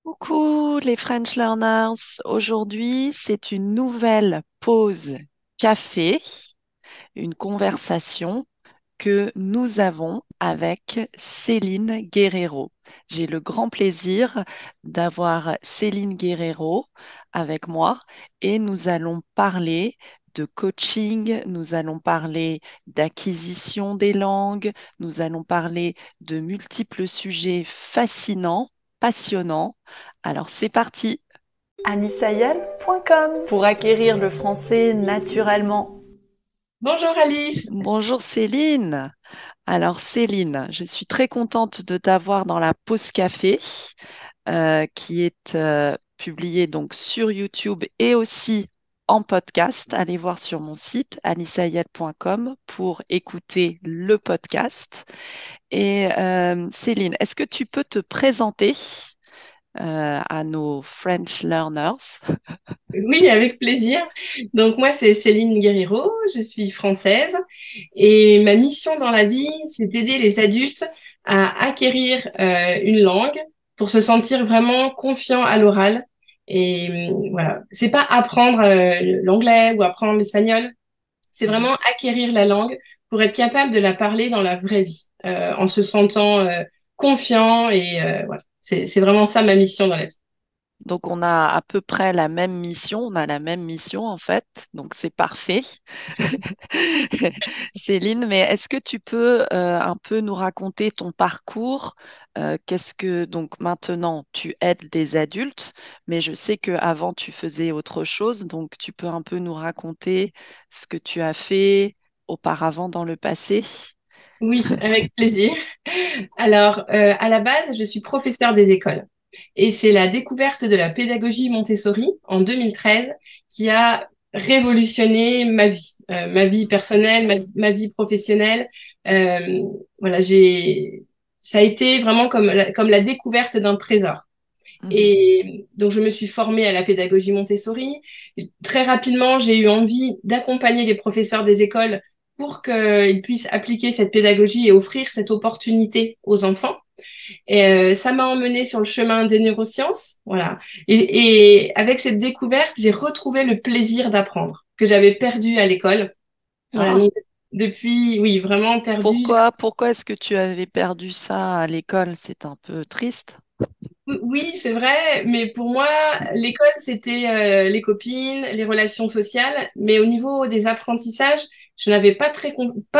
Coucou les French Learners. Aujourd'hui, c'est une nouvelle pause café, une conversation que nous avons avec Céline Guerrero. J'ai le grand plaisir d'avoir Céline Guerrero avec moi et nous allons parler de coaching, nous allons parler d'acquisition des langues, nous allons parler de multiples sujets fascinants, passionnants. Alors c'est parti. anissaïel.com pour acquérir le français naturellement. Bonjour Alice. Bonjour Céline. Alors Céline, je suis très contente de t'avoir dans la pause café qui est publiée donc sur YouTube et aussi en podcast. Allez voir sur mon site anissaïed.com pour écouter le podcast. Et Céline, est-ce que tu peux te présenter à nos French learners? Oui, avec plaisir. Donc moi, c'est Céline Guerrero, je suis française et ma mission dans la vie, c'est d'aider les adultes à acquérir une langue pour se sentir vraiment confiant à l'oral. Et voilà, c'est pas apprendre l'anglais ou apprendre l'espagnol, c'est Mhm. vraiment acquérir la langue pour être capable de la parler dans la vraie vie, en se sentant confiant et voilà. C'est vraiment ça ma mission dans la vie. Donc, on a à peu près la même mission, on a la même mission en fait, donc c'est parfait. Céline, mais est-ce que tu peux un peu nous raconter ton parcours? Qu'est-ce que donc maintenant tu aides des adultes, mais je sais qu'avant tu faisais autre chose, donc tu peux un peu nous raconter ce que tu as fait auparavant dans le passé? Oui, avec plaisir. Alors, à la base, je suis professeure des écoles. Et c'est la découverte de la pédagogie Montessori en 2013 qui a révolutionné ma vie personnelle, ma vie professionnelle. Euh, voilà, ça a été vraiment comme la découverte d'un trésor. Mhm. Et donc, je me suis formée à la pédagogie Montessori. Très rapidement, j'ai eu envie d'accompagner les professeurs des écoles pour qu'ils puissent appliquer cette pédagogie et offrir cette opportunité aux enfants. Et ça m'a emmenée sur le chemin des neurosciences, voilà. Et avec cette découverte, j'ai retrouvé le plaisir d'apprendre que j'avais perdu à l'école. Voilà, Ah, donc depuis, oui, vraiment perdu. pourquoi est-ce que tu avais perdu ça à l'école? C'est un peu triste. Oui, c'est vrai, mais pour moi, l'école, c'était les copines, les relations sociales, mais au niveau des apprentissages, je n'avais pas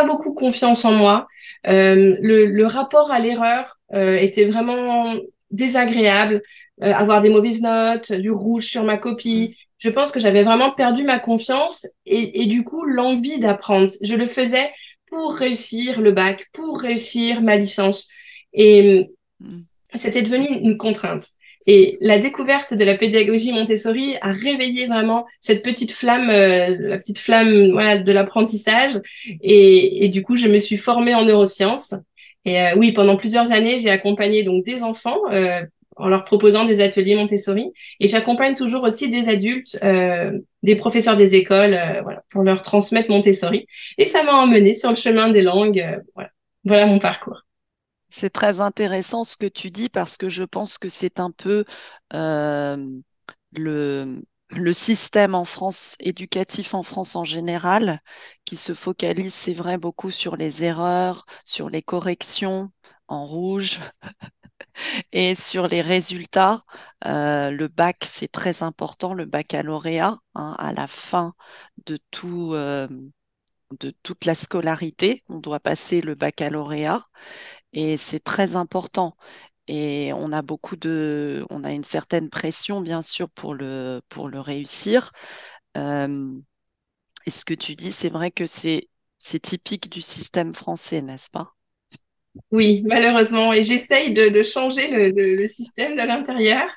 beaucoup confiance en moi. Le rapport à l'erreur était vraiment désagréable. Avoir des mauvaises notes, du rouge sur ma Mm. copie. Je pense que j'avais vraiment perdu ma confiance et du coup l'envie d'apprendre. Je le faisais pour réussir le bac, pour réussir ma licence. Et Mm. c'était devenu une contrainte. Et la découverte de la pédagogie Montessori a réveillé vraiment cette petite flamme, la petite flamme, voilà, de l'apprentissage. Et du coup, je me suis formée en neurosciences. Et oui, pendant plusieurs années, j'ai accompagné donc des enfants en leur proposant des ateliers Montessori. Et j'accompagne toujours aussi des adultes, des professeurs des écoles, voilà, pour leur transmettre Montessori. Et ça m'a emmenée sur le chemin des langues. Voilà. Voilà mon parcours. C'est très intéressant ce que tu dis parce que je pense que c'est un peu euh, le système en France, éducatif en France en général, qui se focalise, c'est vrai, beaucoup sur les erreurs, sur les corrections en rouge et sur les résultats. Le bac, c'est très important, le baccalauréat, hein, à la fin de de toute la scolarité, on doit passer le baccalauréat. Et c'est très important. Et on a une certaine pression, bien sûr, pour le réussir. Euh, et ce que tu dis, c'est vrai que c'est typique du système français, n'est-ce pas? Oui, malheureusement. Et j'essaye de changer le système de l'intérieur.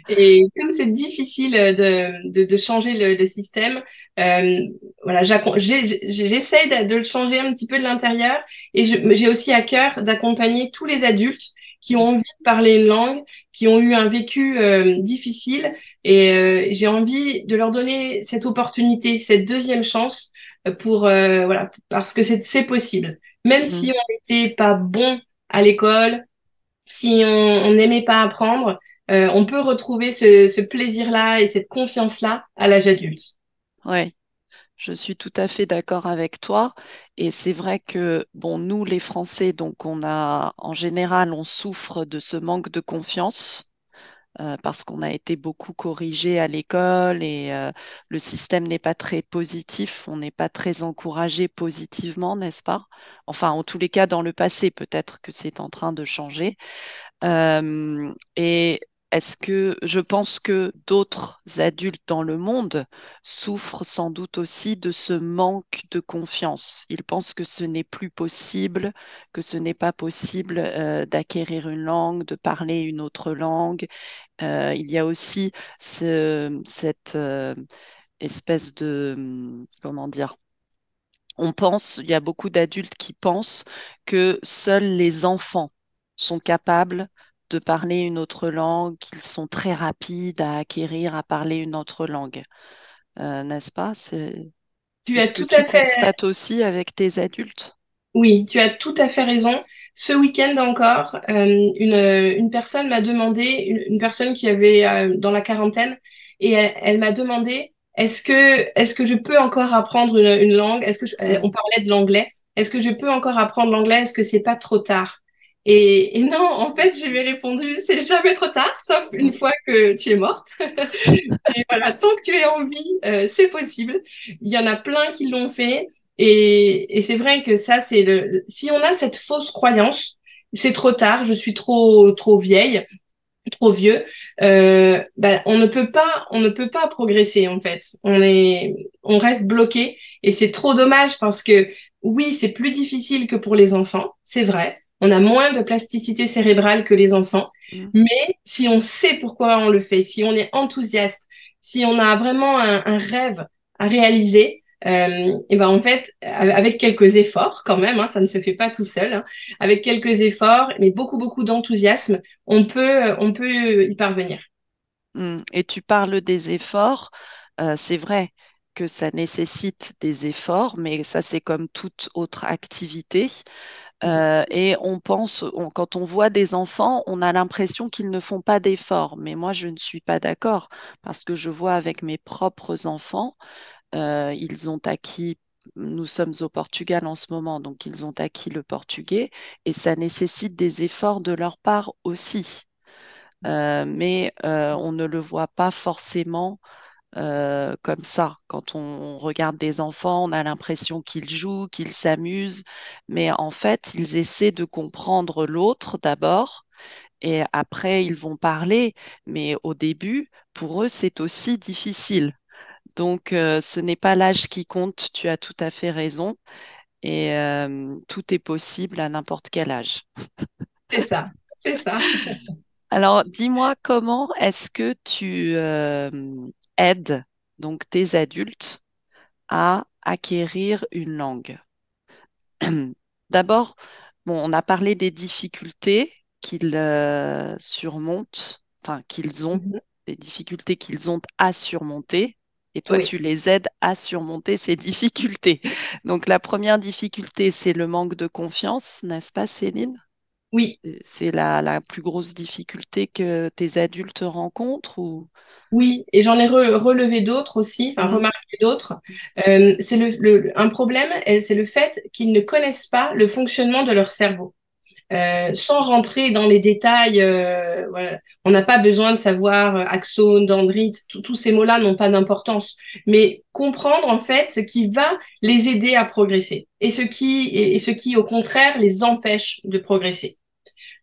Et comme c'est difficile de changer le système, euh, voilà, j'essaie de le changer un petit peu de l'intérieur. Et j'ai aussi à cœur d'accompagner tous les adultes qui ont envie de parler une langue, qui ont eu un vécu difficile. Et j'ai envie de leur donner cette opportunité, cette deuxième chance pour, voilà, parce que c'est possible. Même si Mm. on n'était pas bon à l'école, si on n'aimait pas apprendre, on peut retrouver ce plaisir-là et cette confiance-là à l'âge adulte. Oui, je suis tout à fait d'accord avec toi. Et c'est vrai que, bon, nous, les Français, donc en général, on souffre de ce manque de confiance. Parce qu'on a été beaucoup corrigé à l'école et le système n'est pas très positif, on n'est pas très encouragé positivement, n'est-ce pas? Enfin, en tous les cas, dans le passé, peut-être que c'est en train de changer. Et est-ce que je pense que d'autres adultes dans le monde souffrent sans doute aussi de ce manque de confiance. Ils pensent que ce n'est plus possible, que ce n'est pas possible d'acquérir une langue, de parler une autre langue. Il y a aussi cette espèce de, comment dire, on pense, il y a beaucoup d'adultes qui pensent que seuls les enfants sont capables de parler une autre langue, qu'ils sont très rapides à acquérir, à parler une autre langue. N'est-ce pas? Tu C'est as ce que tout tu à fait constates aussi avec tes adultes? Oui, tu as tout à fait raison. Ce week-end encore, une personne m'a demandé, une personne qui avait dans la quarantaine, et elle m'a demandé, est-ce que je peux encore apprendre une langue? On Mm. parlait de l'anglais. Est-ce que je peux encore apprendre l'anglais? Est-ce que c'est pas trop tard? Et non, en fait, je lui ai répondu, c'est jamais trop tard, sauf une Mm. fois que tu es morte. Et voilà, tant que tu es en vie, c'est possible. Il y en a plein qui l'ont fait. Et c'est vrai que ça, si on a cette fausse croyance, c'est trop tard, je suis trop vieille, trop vieux, on ne peut pas progresser, en fait. On reste bloqué et c'est trop dommage parce que oui, c'est plus difficile que pour les enfants, c'est vrai. On a moins de plasticité cérébrale que les enfants, Mm. mais si on sait pourquoi on le fait, si on est enthousiaste, si on a vraiment un rêve à réaliser, et ben en fait, avec quelques efforts quand même, hein, ça ne se fait pas tout seul, hein, avec quelques efforts, mais beaucoup d'enthousiasme, on peut y parvenir. Et tu parles des efforts. C'est vrai que ça nécessite des efforts, mais ça, c'est comme toute autre activité. Et on pense, quand on voit des enfants, on a l'impression qu'ils ne font pas d'efforts. Mais moi, je ne suis pas d'accord parce que je vois avec mes propres enfants, ils ont acquis, nous sommes au Portugal en ce moment, donc ils ont acquis le portugais et ça nécessite des efforts de leur part aussi. Mais on ne le voit pas forcément comme ça. Quand on regarde des enfants, on a l'impression qu'ils jouent, qu'ils s'amusent, mais en fait, ils essaient de comprendre l'autre d'abord et après, ils vont parler, mais au début, pour eux, c'est aussi difficile. Donc, ce n'est pas l'âge qui compte, tu as tout à fait raison, et tout est possible à n'importe quel âge. C'est ça, c'est ça. Alors, dis-moi, comment est-ce que tu aides donc tes adultes à acquérir une langue? D'abord, bon, on a parlé des difficultés qu'ils surmontent, enfin qu'ils ont, Mhm. des difficultés qu'ils ont à surmonter. Et toi, Oui, tu les aides à surmonter ces difficultés. Donc, la première difficulté, c'est le manque de confiance, n'est-ce pas, Céline? oui, C'est la plus grosse difficulté que tes adultes rencontrent ou... oui. Et j'en ai relevé d'autres aussi, enfin Mhm. remarqué d'autres. C'est un problème, c'est le fait qu'ils ne connaissent pas le fonctionnement de leur cerveau. Sans rentrer dans les détails, voilà. On n'a pas besoin de savoir axone, dendrite, tous ces mots-là n'ont pas d'importance, mais comprendre en fait ce qui va les aider à progresser et ce qui au contraire les empêche de progresser.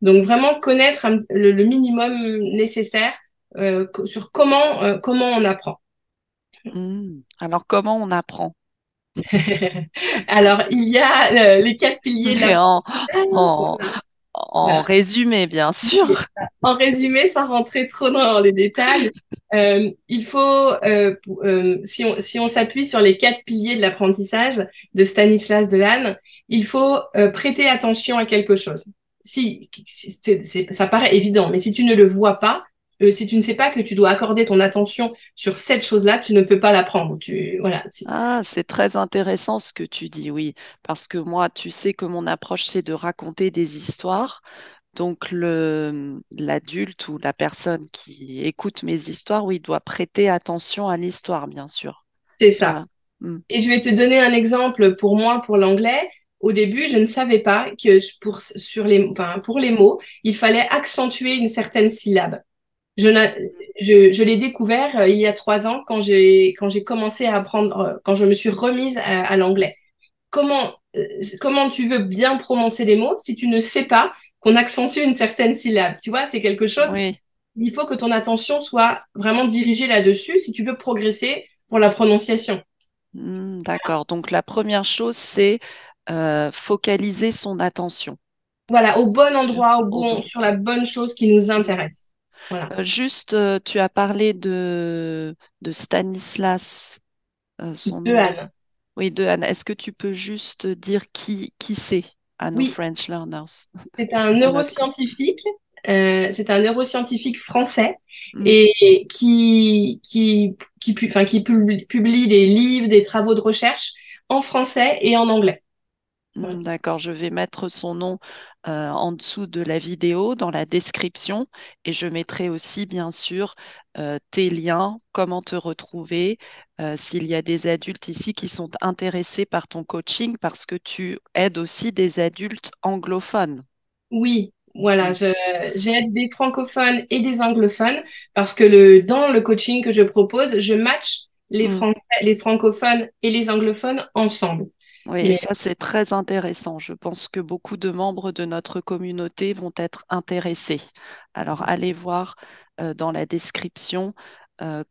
Donc vraiment connaître le minimum nécessaire sur comment on apprend. Alors, comment on apprend? Alors il y a les quatre piliers de Mais en, l'apprentissage. en Voilà. résumé, bien sûr. En résumé, sans rentrer trop dans les détails, il faut, si on s'appuie sur les quatre piliers de l'apprentissage de Stanislas Dehaene, il faut prêter attention à quelque chose. Ça paraît évident, mais si tu ne le vois pas, si tu ne sais pas que tu dois accorder ton attention sur cette chose-là, tu ne peux pas l'apprendre. Voilà. Ah, c'est très intéressant ce que tu dis, oui, parce que moi, tu sais que mon approche, c'est de raconter des histoires. Donc, l'adulte ou la personne qui écoute mes histoires, oui, doit prêter attention à l'histoire, bien sûr. C'est ça. Doit... Hmm. Et je vais te donner un exemple pour moi, pour l'anglais. Au début, je ne savais pas que pour les mots, il fallait accentuer une certaine syllabe. Je, n'a- je l'ai découvert il y a 3 ans quand j'ai commencé à apprendre, quand je me suis remise à l'anglais. Comment tu veux bien prononcer les mots si tu ne sais pas qu'on accentue une certaine syllabe? Tu vois, c'est quelque chose, Oui. il faut que ton attention soit vraiment dirigée là-dessus si tu veux progresser pour la prononciation. D'accord. Donc, la première chose, c'est focaliser son attention Voilà, au bon sur, endroit, au bon. sur la bonne chose qui nous Hmm. intéresse. Voilà. Juste, tu as parlé de Stanislas, son De nom de... Anne. Oui, de Anne. Est-ce que tu peux juste dire qui c'est à nos Oui, French learners, c'est un à notre... neuroscientifique. C'est un neuroscientifique français Hmm. et qui publie des livres, des travaux de recherche en français et en anglais. Voilà. D'accord, je vais mettre son nom en dessous de la vidéo, dans la description, et je mettrai aussi, bien sûr, tes liens, comment te retrouver, s'il y a des adultes ici qui sont intéressés par ton coaching, parce que tu aides aussi des adultes anglophones. Oui, voilà, Mm. j'aide des francophones et des anglophones parce que dans le coaching que je propose, je match Mm. les francophones et les anglophones ensemble. Oui, et Mais ça, c'est très intéressant. Je pense que beaucoup de membres de notre communauté vont être intéressés. Alors, allez voir dans la description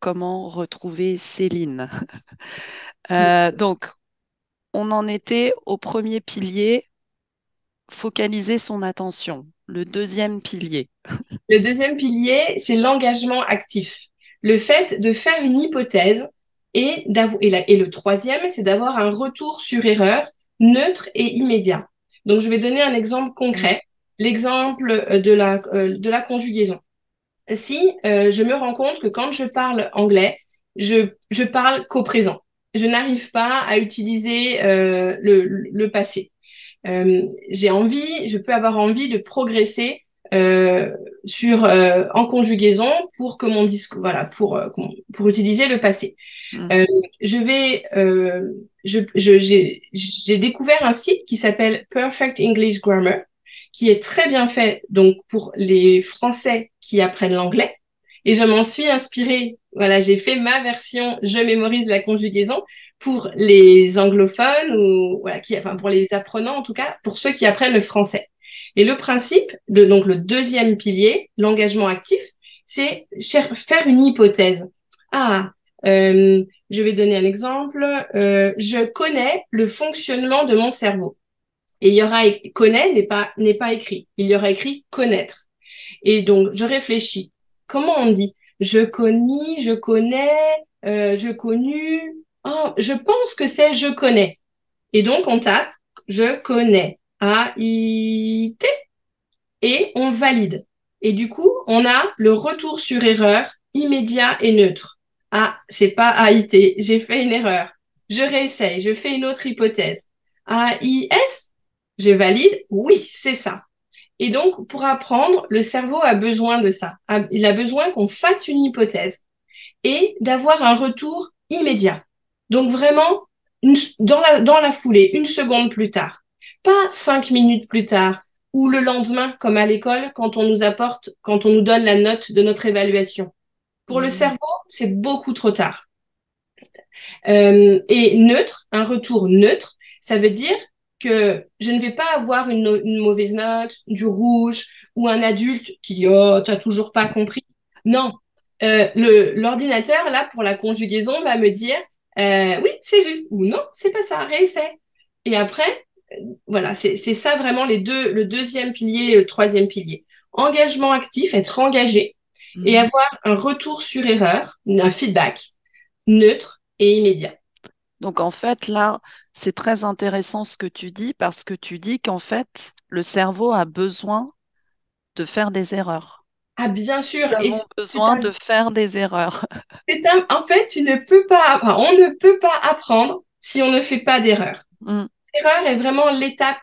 comment retrouver Céline. Donc, on en était au premier pilier, focaliser son attention. Le deuxième pilier. le deuxième pilier, c'est l'engagement actif. Le fait de faire une hypothèse et le troisième, c'est d'avoir un retour sur erreur neutre et immédiat. Donc, je vais donner un exemple Mm, concret, l'exemple de la conjugaison. Si je me rends compte que quand je parle anglais, je parle qu'au présent. Je n'arrive pas à utiliser le passé. Je peux avoir envie de progresser en conjugaison pour que mon discours, voilà, pour utiliser le passé. mm, Euh, je vais, j'ai découvert un site qui s'appelle Perfect English Grammar, qui est très bien fait donc pour les Français qui apprennent l'anglais. Et je m'en suis inspirée. Voilà, j'ai fait ma version, je mémorise la conjugaison pour les anglophones ou voilà, enfin mm. pour les apprenants en tout cas, pour ceux qui apprennent le français. Et le principe donc le deuxième pilier, l'engagement actif, c'est faire une hypothèse. Ah, je vais donner un exemple. Je connais le fonctionnement de mon cerveau. Et il y aura connaît n'est pas écrit. Il y aura écrit connaître. Et donc je réfléchis. Comment on dit? Je connais, je connais, je connu. Oh, je pense que c'est je connais. Et donc on tape je connais. A-I-T et on valide. Et du coup, on a le retour sur erreur immédiat et neutre. Ah, c'est pas AIT, j'ai fait une erreur. Je réessaye, je fais une autre hypothèse. AIS, je valide, oui, c'est ça. Et donc, pour apprendre, le cerveau a besoin de ça. Il a besoin qu'on fasse une hypothèse et d'avoir un retour immédiat. Donc vraiment, dans la foulée, une seconde plus tard. Pas 5 minutes plus tard ou le lendemain, comme à l'école, quand on nous donne la note de notre évaluation. Pour le Mm. cerveau, c'est beaucoup trop tard. Et neutre, un retour neutre, ça veut dire que je ne vais pas avoir une mauvaise note, du rouge, ou un adulte qui dit «Oh, t'as toujours pas compris». Non, l'ordinateur, là, pour la conjugaison, va me dire «Oui, c'est juste» ou «Non, c'est pas ça, réessaie». Et après, voilà, c'est ça vraiment le deuxième pilier et le troisième pilier. Engagement actif, être engagé et Mhm. avoir un retour sur erreur, un feedback neutre et immédiat. Donc, en fait, là, c'est très intéressant ce que tu dis parce que tu dis qu'en fait, le cerveau a besoin de faire des erreurs. Ah, bien sûr. Nous Et avons besoin de faire des erreurs. en fait, tu ne peux pas, enfin, on ne peut pas apprendre si on ne fait pas d'erreur. Mm, L'erreur est vraiment l'étape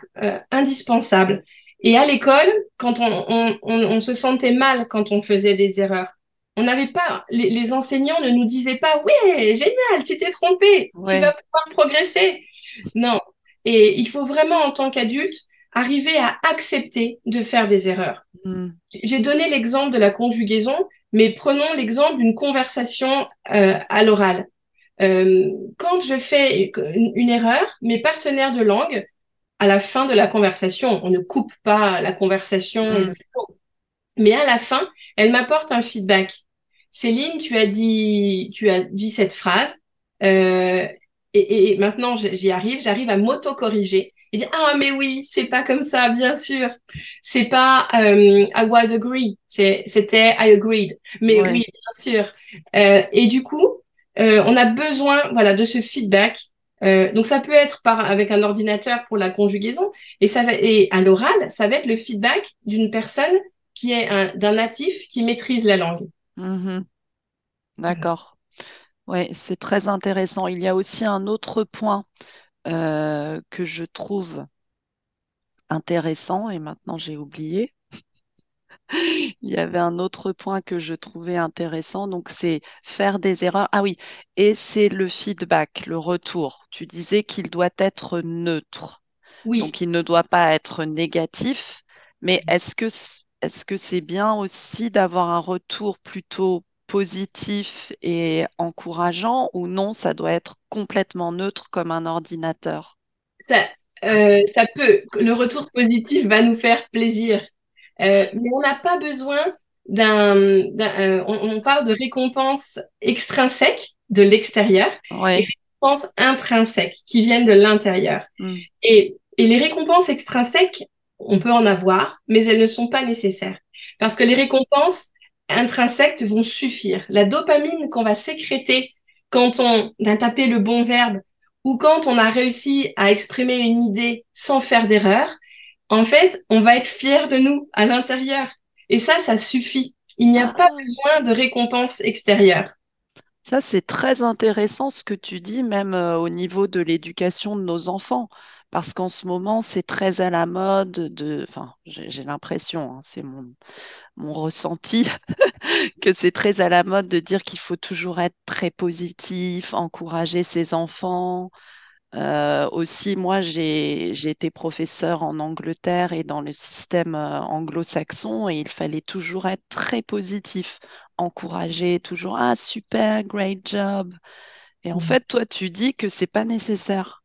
indispensable. Et à l'école, quand on se sentait mal quand on faisait des erreurs, on n'avait pas, les enseignants ne nous disaient pas, ouais, génial, tu t'es trompé, tu vas Ouais. pouvoir progresser. Non. Et il faut vraiment, en tant qu'adulte, arriver à accepter de faire des erreurs. Mm. J'ai donné l'exemple de la conjugaison, mais prenons l'exemple d'une conversation à l'oral. Quand je fais une erreur, mes partenaires de langue, à la fin de la conversation, on ne coupe pas la conversation et le Mm. flow, mais à la fin, elle m'apporte un feedback. Céline, tu as dit cette phrase, euh, et maintenant j'arrive à m'auto-corriger et dire ah mais oui, c'est pas comme ça, bien sûr, c'est pas I was agree, c'était I agreed, mais Ouais. oui, bien sûr. Et du coup, on a besoin voilà de ce feedback. Donc ça peut être avec un ordinateur pour la conjugaison et à l'oral, ça va être le feedback d'une personne qui est d'un natif qui maîtrise la langue. Mhm. Voilà. D'accord. Ouais, c'est très intéressant. Il y a aussi un autre point que je trouve intéressant et maintenant j'ai oublié. Il y avait un autre point que je trouvais intéressant, donc c'est faire des erreurs. Ah oui, et c'est le feedback, le retour. Tu disais qu'il doit être neutre, Oui, donc il ne doit pas être négatif, mais est-ce que c'est bien aussi d'avoir un retour plutôt positif et encourageant ou non, ça doit être complètement neutre comme un ordinateur? ça, ça peut. Le retour positif va nous faire plaisir. Mais on n'a pas besoin on parle de récompenses extrinsèques de l'extérieur et Ouais. récompenses intrinsèques qui viennent de l'intérieur. Mm. Et les récompenses extrinsèques, on peut en avoir, mais elles ne sont pas nécessaires. Parce que les récompenses intrinsèques vont suffire. La dopamine qu'on va sécréter quand on a tapé le bon verbe ou quand on a réussi à exprimer une idée sans faire d'erreur, en fait, on va être fier de nous à l'intérieur. Et ça suffit. Il n'y a pas Ah. besoin de récompenses extérieures. Ça, c'est très intéressant ce que tu dis, même au niveau de l'éducation de nos enfants, parce qu'en ce moment, c'est très à la mode enfin, j'ai l'impression, hein, c'est mon ressenti, que c'est très à la mode de dire qu'il faut toujours être très positif, encourager ses enfants. Aussi, moi, j'ai été professeur en Angleterre et dans le système anglo-saxon, et il fallait toujours être très positif, encourager toujours, ah super, great job. Et en fait, toi, tu dis que c'est pas nécessaire.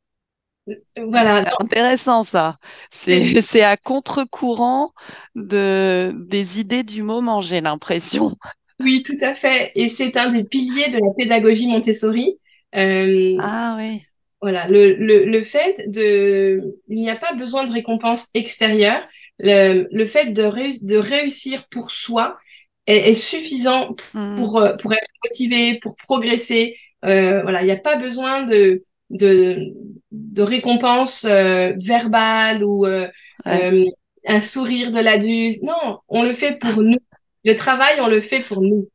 Voilà. C'est intéressant ça. Donc, C'est à contre-courant des idées du moment, j'ai l'impression. oui, tout à fait. Et c'est un des piliers de la pédagogie Montessori. Euh, Ah oui. voilà, le fait il n'y a pas besoin de récompense extérieure. Le fait de réussir pour soi est suffisant Hmm. pour être motivé, pour progresser. Voilà, il n'y a pas besoin de, de récompense verbale ou Ouais. euh, un sourire de l'adulte. Non, on le fait pour nous. Le travail, on le fait pour nous.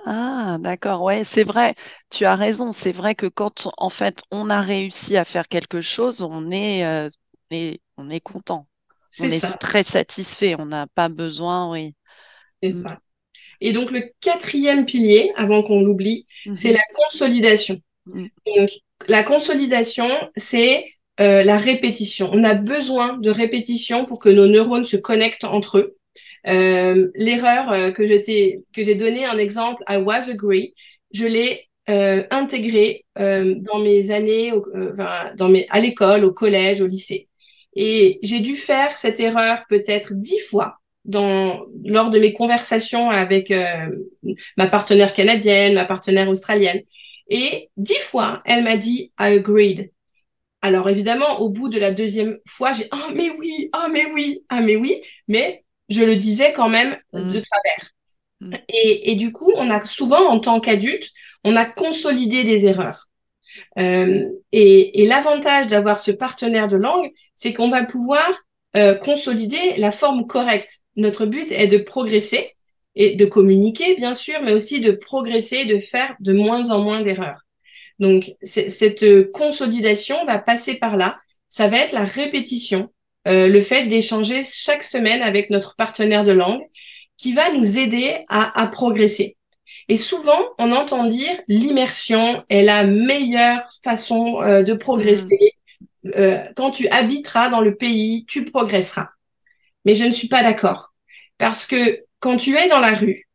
Ah, d'accord. Ouais, c'est vrai. Tu as raison. C'est vrai que quand, en fait, on a réussi à faire quelque chose, on est content. C'est On est ça, très satisfait. On n'a pas besoin, oui. c'est Mm. ça. Et donc, le quatrième pilier, avant qu'on l'oublie, c'est Mhm. la consolidation. Mm. Donc, la consolidation, c'est la répétition. On a besoin de répétition pour que nos neurones se connectent entre eux. L'erreur que j'ai donnée en exemple, I was agree, je l'ai intégrée dans mes années, enfin, à l'école, au collège, au lycée. Et j'ai dû faire cette erreur peut-être 10 fois lors de mes conversations avec ma partenaire canadienne, ma partenaire australienne. Et 10 fois, elle m'a dit I agreed. Alors évidemment, au bout de la deuxième fois, j'ai oh mais oui, oh mais oui, ah mais oui, mais je le disais quand même de Mm. travers. Mm. Et du coup, on a souvent, en tant qu'adulte, on a consolidé des erreurs. Et l'avantage d'avoir ce partenaire de langue, c'est qu'on va pouvoir consolider la forme correcte. Notre but est de progresser et de communiquer, bien sûr, mais aussi de progresser, de faire de moins en moins d'erreurs. Donc, cette consolidation va passer par là. Ça va être la répétition le fait d'échanger chaque semaine avec notre partenaire de langue qui va nous aider à progresser. Et souvent, on entend dire l'immersion est la meilleure façon de Mm. progresser. Quand tu habiteras dans le pays, tu progresseras. Mais je ne suis pas d'accord. Parce que quand tu es dans la rue,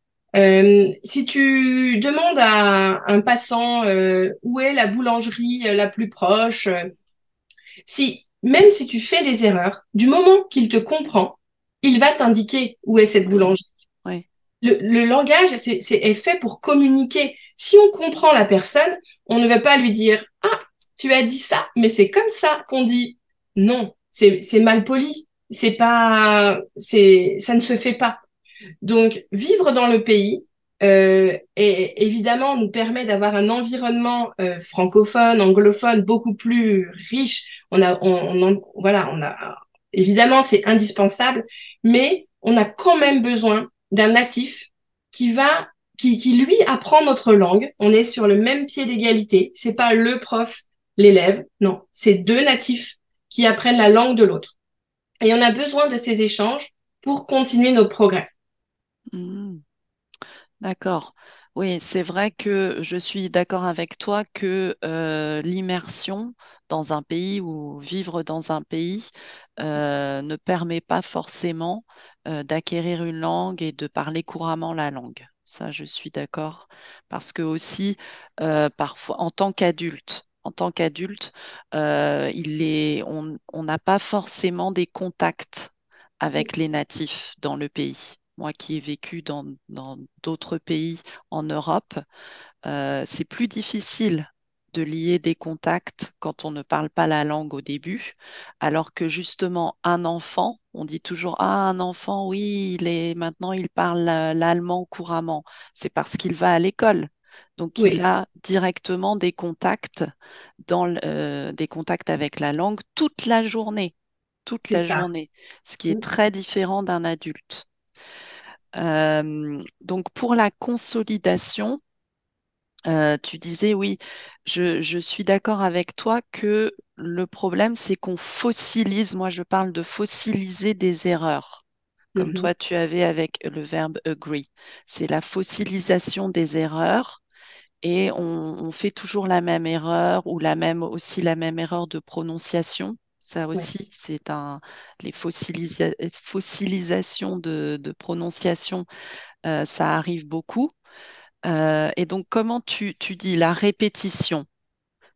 si tu demandes à un passant où est la boulangerie la plus proche, même si tu fais des erreurs, du moment qu'il te comprend, il va t'indiquer où est cette Oui, boulangerie. oui, Le langage est fait pour communiquer. Si on comprend la personne, on ne va pas lui dire, ah, tu as dit ça, mais c'est comme ça qu'on dit. Non, c'est mal poli. C'est pas, ça ne se fait pas. Donc, vivre dans le pays, évidemment, nous permet d'avoir un environnement francophone, anglophone, beaucoup plus riche. Voilà, évidemment, c'est indispensable, mais on a quand même besoin d'un natif qui lui apprend notre langue. On est sur le même pied d'égalité. C'est pas le prof, l'élève. Non, c'est deux natifs qui apprennent la langue de l'autre. Et on a besoin de ces échanges pour continuer nos progrès. mm, d'accord. Oui, c'est vrai que je suis d'accord avec toi que l'immersion dans un pays ou vivre dans un pays ne permet pas forcément d'acquérir une langue et de parler couramment la langue. Ça, je suis d'accord. Parce que aussi, parfois, en tant qu'adulte, on n'a pas forcément des contacts avec les natifs dans le pays. Moi qui ai vécu dans d'autres pays en Europe, c'est plus difficile de lier des contacts quand on ne parle pas la langue au début, alors que justement un enfant, on dit toujours, ah, un enfant, oui, maintenant il parle l'allemand couramment. C'est parce qu'il va à l'école. Donc il Oui, a directement des contacts avec la langue toute c'est la ça. journée, ce qui est très différent d'un adulte. Donc pour la consolidation, tu disais oui, je suis d'accord avec toi que le problème c'est qu'on fossilise, moi je parle de fossiliser des erreurs, comme Mhm. toi tu avais avec le verbe agree. C'est la fossilisation des erreurs et on fait toujours la même erreur ou aussi la même erreur de prononciation. Ça Ouais. aussi, les fossilisations de prononciation, ça arrive beaucoup. Et donc, comment tu dis la répétition?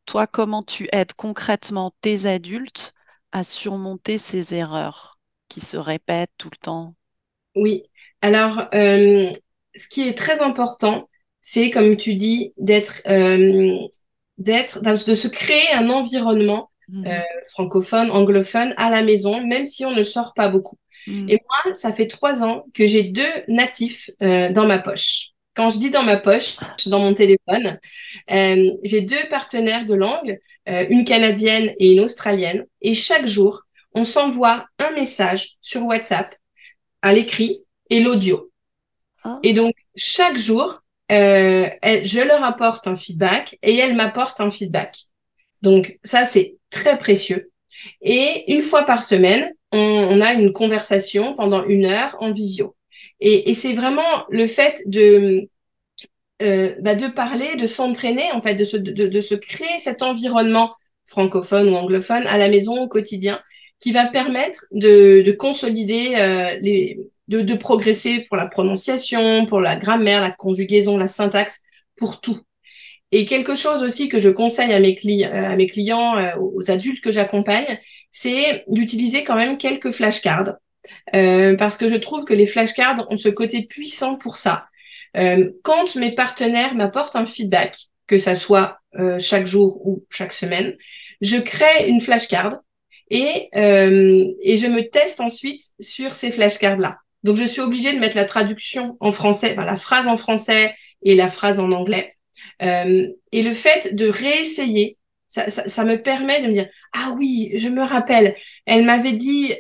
Toi, comment tu aides concrètement tes adultes à surmonter ces erreurs qui se répètent tout le temps? Oui. Alors, ce qui est très important, c'est, comme tu dis, de se créer un environnement euh, Mhm. francophone, anglophone à la maison, même si on ne sort pas beaucoup. Mhm. Et moi, ça fait 3 ans que j'ai deux natifs dans ma poche. Quand je dis dans ma poche, dans mon téléphone, j'ai deux partenaires de langue, une canadienne et une australienne, et chaque jour, on s'envoie un message sur WhatsApp à l'écrit et l'audio. Et Ah, donc, chaque jour, je leur apporte un feedback et elles m'apportent un feedback. Donc, ça, c'est très précieux. Et une fois par semaine, on a une conversation pendant 1 heure en visio. Et c'est vraiment le fait de parler, de s'entraîner, en fait, de se créer cet environnement francophone ou anglophone à la maison au quotidien qui va permettre de consolider de progresser pour la prononciation, pour la grammaire, la conjugaison, la syntaxe, pour tout. Et quelque chose aussi que je conseille à mes clients, aux adultes que j'accompagne, c'est d'utiliser quand même quelques flashcards parce que je trouve que les flashcards ont ce côté puissant pour ça. Quand mes partenaires m'apportent un feedback, que ça soit chaque jour ou chaque semaine, je crée une flashcard et je me teste ensuite sur ces flashcards-là. Donc, je suis obligée de mettre la traduction en français, enfin, la phrase en français et la phrase en anglais. Et le fait de réessayer, ça me permet de me dire, ah oui, je me rappelle, elle m'avait dit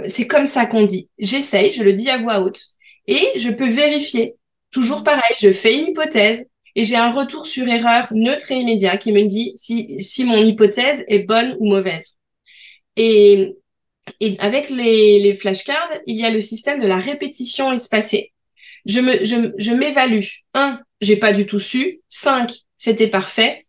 c'est comme ça qu'on dit. J'essaye, je le dis à voix haute et je peux vérifier. Toujours mhm. pareil, je fais une hypothèse et j'ai un retour sur erreur neutre et immédiat qui me dit si mon hypothèse est bonne ou mauvaise. Et Et avec les flashcards, il y a le système de la répétition espacée. Je m'évalue. 1, j'ai pas du tout su. 5, c'était parfait.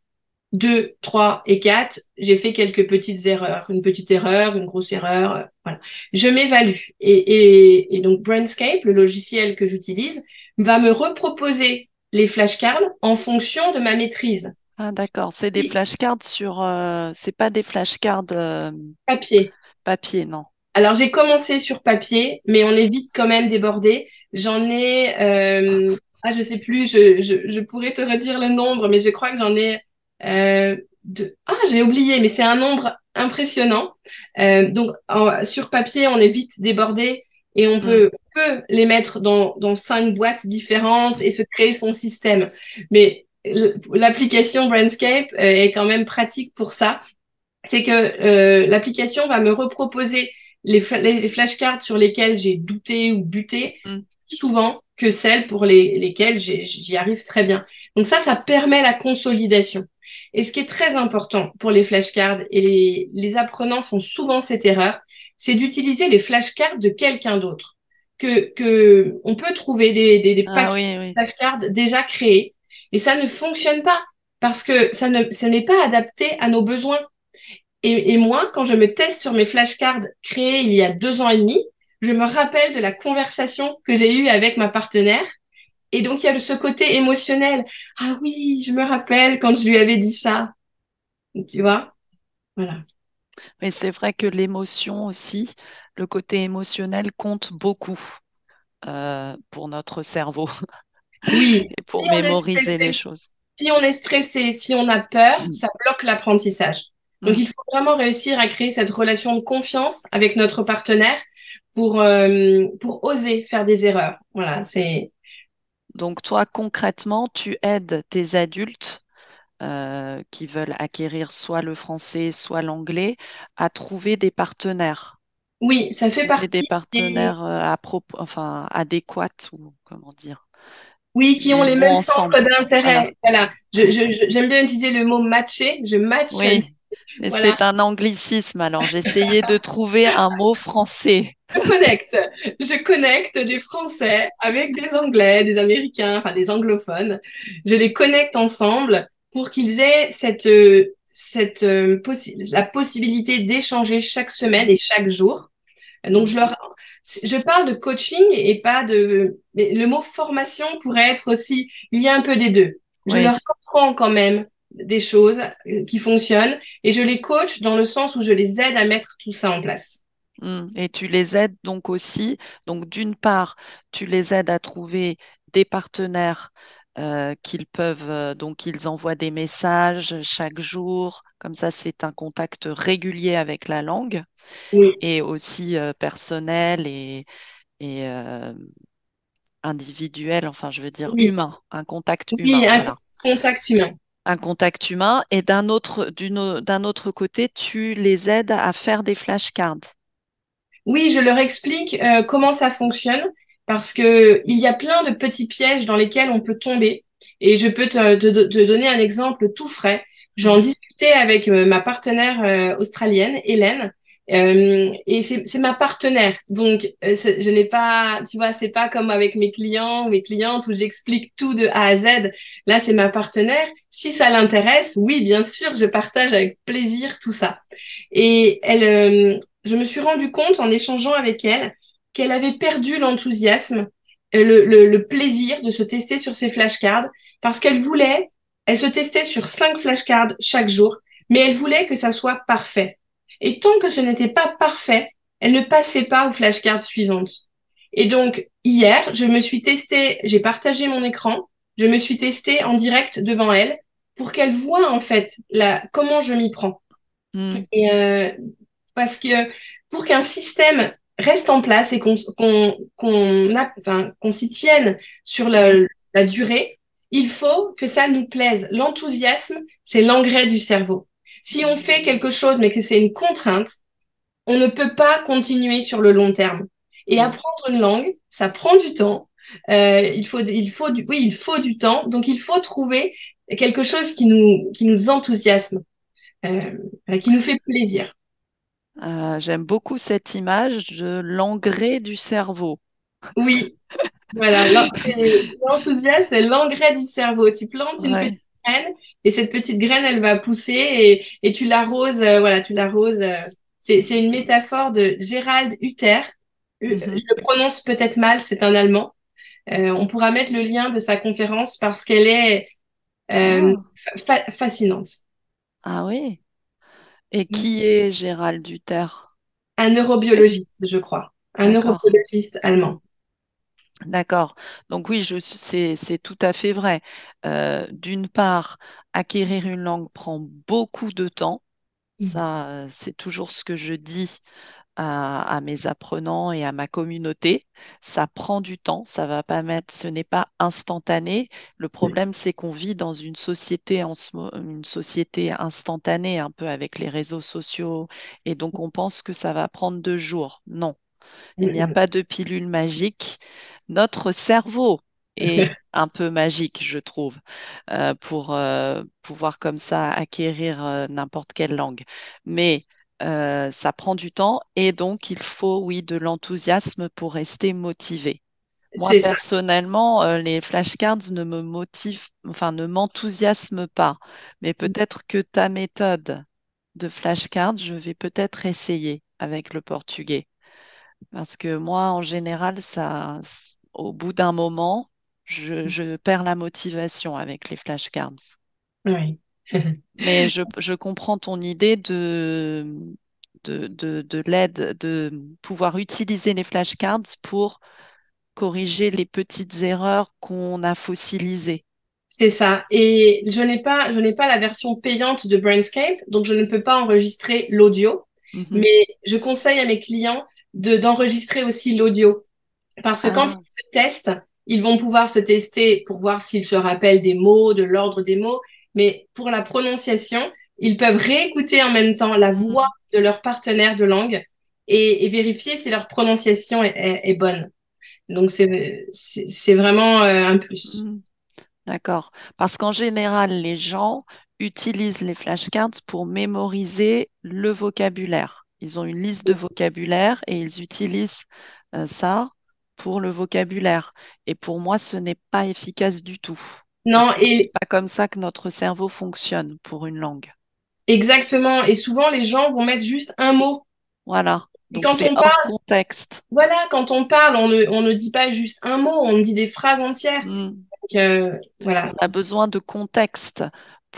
2, 3 et 4, j'ai fait quelques petites erreurs. Une petite erreur, une grosse erreur. Voilà. Je m'évalue. Et donc, Brainscape, le logiciel que j'utilise, va me reproposer les flashcards en fonction de ma maîtrise. Ah, d'accord. C'est des Et flashcards sur. C'est pas des flashcards papier. papier, non. Alors, j'ai commencé sur papier, mais on est vite quand même débordé. J'en ai, je sais plus, je pourrais te redire le nombre, mais je crois que j'en ai j'ai oublié, mais c'est un nombre impressionnant. Donc, sur papier, on est vite débordé et Hmm. on peut les mettre dans 5 boîtes différentes et se créer son système. Mais l'application Brandscape est quand même pratique pour ça. C'est que l'application va me reproposer les flashcards sur lesquels j'ai douté ou buté Hmm. souvent que celles pour lesquelles j'y arrive très bien. Donc ça permet la consolidation. Et ce qui est très important pour les flashcards, et les apprenants font souvent cette erreur, c'est d'utiliser les flashcards de quelqu'un d'autre. On peut trouver des Ah packs oui, oui. de flashcards déjà créés, et ça ne fonctionne pas parce que ce n'est pas adapté à nos besoins. Et moi, quand je me teste sur mes flashcards créés il y a 2 ans et demi, je me rappelle de la conversation que j'ai eue avec ma partenaire. Et donc, il y a ce côté émotionnel. Ah oui, je me rappelle quand je lui avais dit ça. Tu vois? Voilà. Mais c'est vrai que l'émotion aussi, le côté émotionnel compte beaucoup pour notre cerveau Oui, et si pour on est mémoriser les stressé, choses. si on est stressé, si on a peur, Hmm. ça bloque l'apprentissage. Donc, Hmm. il faut vraiment réussir à créer cette relation de confiance avec notre partenaire pour oser faire des erreurs. Voilà, c'est Donc toi, concrètement, tu aides tes adultes qui veulent acquérir soit le français, soit l'anglais, à trouver des partenaires. oui, ça fait Trouver des partie des, partenaires enfin, adéquats ou comment dire, oui, qui ont qui les vont mêmes centres ensemble. Voilà. d'intérêt. Voilà. J'aime bien utiliser le mot matcher. Je match avec, Oui, mais voilà. c'est un anglicisme, alors j'essayais de trouver un mot français. Je connecte. Je connecte des Français avec des Anglais, des Américains, enfin des anglophones. Je les connecte ensemble pour qu'ils aient la possibilité d'échanger chaque semaine et chaque jour. Donc, Mm. je parle de coaching et pas le mot formation pourrait être aussi, il y a un peu des deux. Je Oui. leur apprends quand même des choses qui fonctionnent et je les coach dans le sens où je les aide à mettre tout ça en place. Et tu les aides donc aussi. Donc, d'une part, tu les aides à trouver des partenaires qu'ils peuvent, donc ils envoient des messages chaque jour. Comme ça, c'est un contact régulier avec la langue Oui, et aussi personnel et individuel, enfin, je veux dire oui, humain, un contact oui, humain, voilà. contact humain. Un contact humain. Et d'un autre côté, tu les aides à faire des flashcards. Oui, je leur explique comment ça fonctionne parce que il y a plein de petits pièges dans lesquels on peut tomber. Et je peux te donner un exemple tout frais. J'en Mhm. discutais avec ma partenaire australienne, Hélène, et c'est ma partenaire. Donc, je n'ai pas, tu vois, c'est pas comme avec mes clients ou mes clientes où j'explique tout de A à Z. Là, c'est ma partenaire. Si ça l'intéresse, oui, bien sûr, je partage avec plaisir tout ça. Et je me suis rendu compte en échangeant avec elle qu'elle avait perdu l'enthousiasme, le plaisir de se tester sur ses flashcards parce elle se testait sur 5 flashcards chaque jour, mais elle voulait que ça soit parfait. Et tant que ce n'était pas parfait, elle ne passait pas aux flashcards suivantes. Et donc, hier, j'ai partagé mon écran, je me suis testée en direct devant elle pour qu'elle voie en fait comment je m'y prends. Mm. Et parce que pour qu'un système reste en place et qu'on s'y tienne sur Oui. la durée, il faut que ça nous plaise. L'enthousiasme, c'est l'engrais du cerveau. Si on fait quelque chose mais que c'est une contrainte, on ne peut pas continuer sur le long terme. Et Mm. apprendre une langue, ça prend du temps. Il faut du temps. Donc il faut trouver quelque chose qui nous enthousiasme, qui nous fait plaisir. J'aime beaucoup cette image de l'engrais du cerveau. Oui, voilà, l'enthousiasme, c'est l'engrais du cerveau. Tu plantes une petite Ouais. graine et cette petite graine, elle va pousser et tu l'arroses, voilà, tu l'arroses. C'est une métaphore de Gérald Hutter. Je Mhm. le prononce peut-être mal, c'est un Allemand. On pourra mettre le lien de sa conférence parce qu'elle est euh, Ah, fascinante. ah oui. Et qui est Gérald Duter? Un Tu sais? neurobiologiste, je crois. Un D'accord. neurobiologiste allemand. D'accord. Donc oui, c'est tout à fait vrai. D'une part, acquérir une langue prend beaucoup de temps. Ça, c'est toujours ce que je dis à mes apprenants et à ma communauté. Ça prend du temps, ça va pas mettre, ce n'est pas instantané. Le problème, c'est qu'on vit dans une société une société instantanée, un peu avec les réseaux sociaux, et donc on pense que ça va prendre 2 jours. Non. Il n'y a pas de pilule magique. Notre cerveau est un peu magique, je trouve, pour pouvoir comme ça acquérir n'importe quelle langue. Mais ça prend du temps et donc il faut, oui, de l'enthousiasme pour rester motivé. Moi, C'est ça. personnellement, les flashcards ne me motivent, enfin, ne m'enthousiasment pas. Mais peut-être que ta méthode de flashcards, je vais peut-être essayer avec le portugais. Parce que moi, en général, au bout d'un moment, je perds la motivation avec les flashcards. Oui. Mais je comprends ton idée de l'aide, de pouvoir utiliser les flashcards pour corriger les petites erreurs qu'on a fossilisées. C'est ça. Et je n'ai pas la version payante de Brainscape, donc je ne peux pas enregistrer l'audio. Mhm. Mais je conseille à mes clients d'enregistrer aussi l'audio. Parce que quand Ah, ils se testent, ils vont pouvoir se tester pour voir s'ils se rappellent des mots, de l'ordre des mots. Mais pour la prononciation, ils peuvent réécouter en même temps la voix mm, de leur partenaire de langue et vérifier si leur prononciation est bonne. Donc, c'est vraiment un plus. mm. D'accord. Parce qu'en général, les gens utilisent les flashcards pour mémoriser le vocabulaire. Ils ont une liste de vocabulaire et ils utilisent ça pour le vocabulaire. Et pour moi, ce n'est pas efficace du tout. Parce Non, que ce n'est et pas comme ça que notre cerveau fonctionne pour une langue. exactement. Et souvent, les gens vont mettre juste un mot. Voilà. Et Donc quand c'est on hors parle, contexte. voilà, quand on parle, on ne dit pas juste un mot, on dit des phrases entières. Mm. Donc, voilà. On a besoin de contexte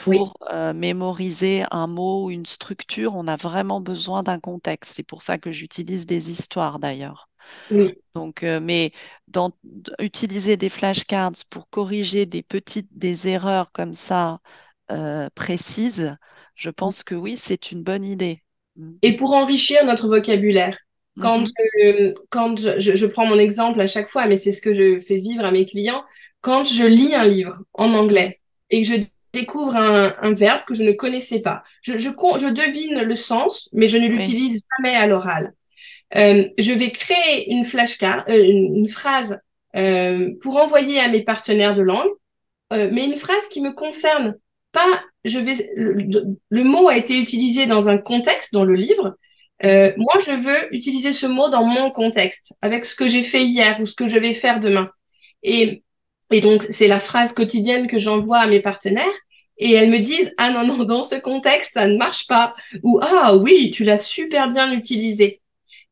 Oui, pour mémoriser un mot ou une structure. On a vraiment besoin d'un contexte. C'est pour ça que j'utilise des histoires d'ailleurs. oui. Donc, mais utiliser des flashcards pour corriger des erreurs comme ça précises, je pense que oui, c'est une bonne idée. Mm. Et pour enrichir notre vocabulaire, quand, Mhm. quand je prends mon exemple à chaque fois, mais c'est ce que je fais vivre à mes clients, quand je lis un livre en Mm. anglais et que je découvre un verbe que je ne connaissais pas, je devine le sens, mais je ne Oui, l'utilise jamais à l'oral. Je vais créer une flashcard, une phrase pour envoyer à mes partenaires de langue, mais une phrase qui me concerne. Pas, le mot a été utilisé dans un contexte, dans le livre. mhm. Moi, je veux utiliser ce mot dans mon contexte, avec ce que j'ai fait hier ou ce que je vais faire demain. Et, et donc, c'est la phrase quotidienne que j'envoie à mes partenaires. Et elles me disent, ah non, non, dans ce contexte, ça ne marche pas. Ou, ah oui, tu l'as super bien utilisé.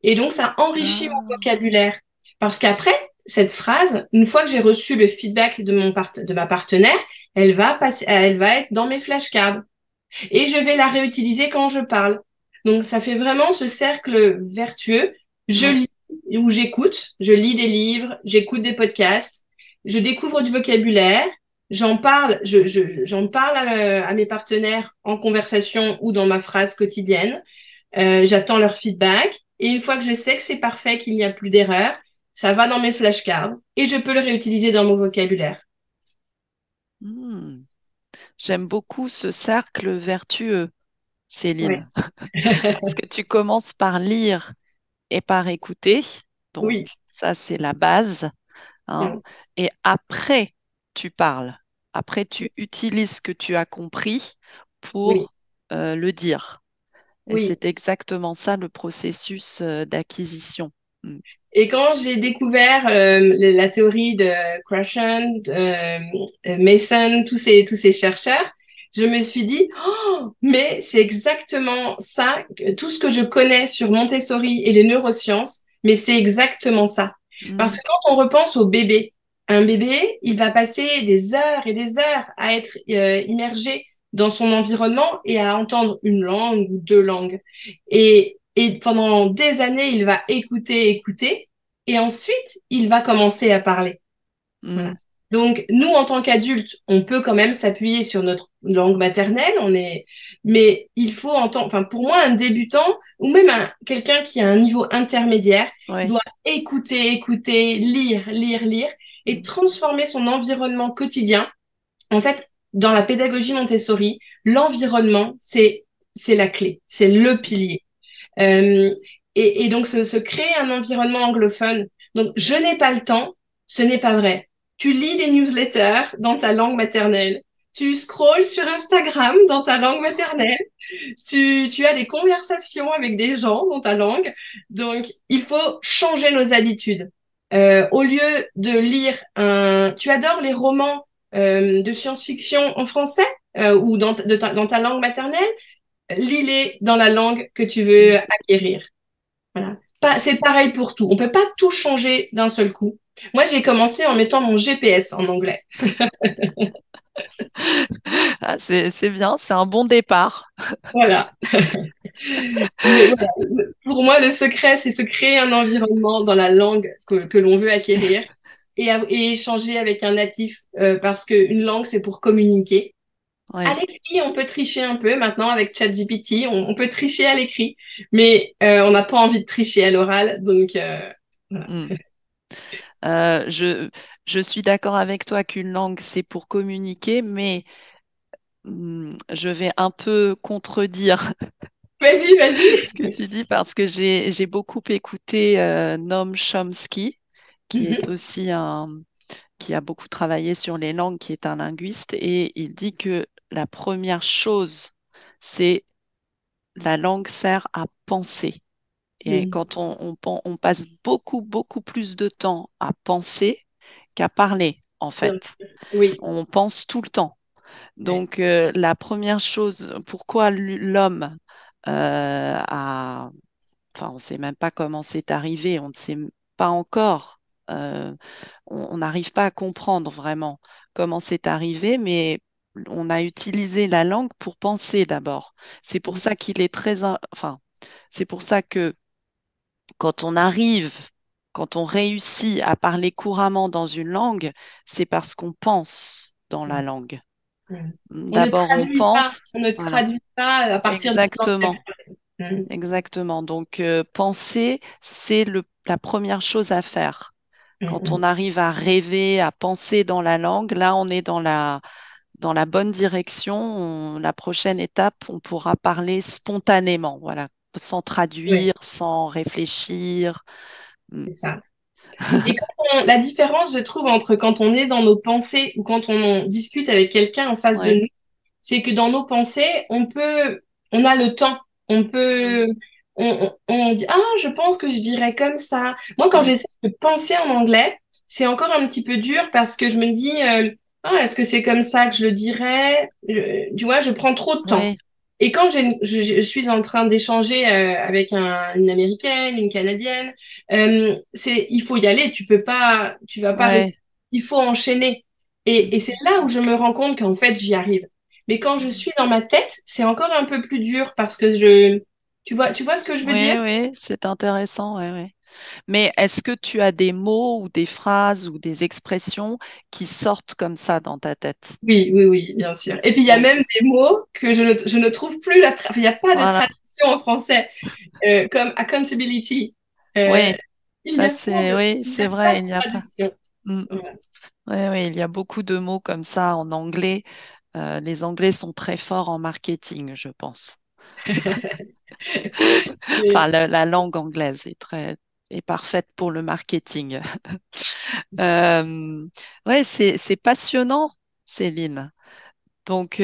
Et donc, ça enrichit mon Ah, vocabulaire. Parce qu'après, cette phrase, une fois que j'ai reçu le feedback de ma partenaire, elle va être dans mes flashcards. Et je vais la réutiliser quand je parle. Donc, ça fait vraiment ce cercle vertueux. Je ouais. lis ou j'écoute. Je lis des livres, j'écoute des podcasts, je découvre du vocabulaire. J'en parle à mes partenaires en conversation ou dans ma phrase quotidienne. J'attends leur feedback et une fois que je sais que c'est parfait, qu'il n'y a plus d'erreur, ça va dans mes flashcards et je peux le réutiliser dans mon vocabulaire. Hmm. J'aime beaucoup ce cercle vertueux, Ouais. Céline, parce que tu commences par lire et par écouter. Donc, Oui. ça, c'est la base, hein. Mm. Et après, tu parles. Après, tu utilises ce que tu as compris Oui. pour le dire. Et Oui. c'est exactement ça le processus d'acquisition. Mm. Et quand j'ai découvert la théorie de Krashen, Mason, tous ces chercheurs, je me suis dit, oh, mais c'est exactement ça, tout ce que je connais sur Montessori et les neurosciences, mais c'est exactement ça. Parce Mm. que quand on repense au bébé, un bébé, il va passer des heures et des heures à être immergé dans son environnement et à entendre une langue ou deux langues. Et pendant des années, il va écouter, écouter, et ensuite, il va commencer à parler. Voilà. Mm. Donc, nous, en tant qu'adultes, on peut quand même s'appuyer sur notre langue maternelle, mais il faut enfin, pour moi, un débutant, ou même quelqu'un qui a un niveau intermédiaire, Ouais. doit écouter, écouter, lire, lire, lire, et Mm. transformer son environnement quotidien. En fait, dans la pédagogie Montessori, l'environnement, c'est la clé, c'est le pilier. Euh, et donc, se créer un environnement anglophone. Donc, je n'ai pas le temps, ce n'est pas vrai. Tu lis des newsletters dans ta langue maternelle. Tu scrolles sur Instagram dans ta langue maternelle. Tu as des conversations avec des gens dans ta langue. Donc, il faut changer nos habitudes. Au lieu de lire un... Tu adores les romans de science-fiction en français ou dans ta langue maternelle? Lis-les dans la langue que tu veux Mm. acquérir. Voilà. C'est pareil pour tout. On peut pas tout changer d'un seul coup. Moi, j'ai commencé en mettant mon GPS en anglais. Ah, c'est bien, c'est un bon départ. Voilà. Mais voilà, pour moi, le secret, c'est se créer un environnement dans la langue que l'on veut acquérir et échanger avec un natif parce qu'une langue, c'est pour communiquer. À Ouais. l'écrit, on peut tricher un peu maintenant avec ChatGPT, on peut tricher à l'écrit, mais on n'a pas envie de tricher à l'oral, donc voilà. Mm. Euh, je, je suis d'accord avec toi qu'une langue, c'est pour communiquer, mais je vais un peu contredire Vas-y, vas-y. ce que tu dis parce que j'ai beaucoup écouté Noam Chomsky, qui est Mhm. aussi qui a beaucoup travaillé sur les langues, qui est un linguiste, et il dit que la première chose, c'est la langue sert à penser. Et Oui, quand on passe beaucoup, beaucoup plus de temps à penser qu'à parler, en bien fait. sûr. Oui. On pense tout le temps. Ouais. Donc, la première chose, pourquoi l'homme a... Enfin, on ne sait même pas comment c'est arrivé, on ne sait pas encore. euh, on n'arrive pas à comprendre vraiment comment c'est arrivé, mais on a utilisé la langue pour penser d'abord. C'est pour ça qu'il est Enfin, c'est pour ça que quand on arrive, quand on réussit à parler couramment dans une langue, c'est parce qu'on pense dans la langue. Ouais. D'abord, on pense. On ne Voilà, traduit pas à partir du temps. exactement, Mhm. exactement. Donc, penser, c'est la première chose à faire. Quand on Mhm. arrive à rêver, à penser dans la langue, là, on est dans la bonne direction. La prochaine étape, on pourra parler spontanément, voilà, sans Ouais, traduire, sans réfléchir. Mm. c'est ça. Et la différence, je trouve, entre quand on est dans nos pensées ou quand on discute avec quelqu'un en face de Ouais. nous, c'est que dans nos pensées, on a le temps. On Mm. peut, on dit, ah, je pense que je dirais comme ça. Moi, quand Mm. j'essaie de penser en anglais, c'est encore un petit peu dur parce que je me dis, ah, est-ce que c'est comme ça que je le dirais? Tu vois, je prends trop de temps. Ouais, Et quand je suis en train d'échanger avec une Américaine, une Canadienne, il faut y aller. Tu vas pas rester. ouais. Il faut enchaîner. Et c'est là où je me rends compte qu'en fait, j'y arrive. Mais quand je Mm. suis dans ma tête, c'est encore un peu plus dur parce que tu vois ce que je veux dire? Oui, oui, c'est intéressant, ouais, ouais. Mais est-ce que tu as des mots ou des phrases ou des expressions qui sortent comme ça dans ta tête? Oui, oui, oui, bien sûr. Et puis il y a Donc, même des mots que je ne trouve plus il n'y a pas de voilà. traduction en français, comme accountability. Euh, Oui, il n'y ça a pas c'est, oui, il n'y c'est a pas vrai, de il n'y a pas. traduction. Mm. Voilà. Oui, oui, il y a beaucoup de mots comme ça en anglais. Les Anglais sont très forts en marketing, je pense. Enfin, Mais- la langue anglaise est parfaite pour le marketing. Ouais, c'est passionnant, Céline. Donc,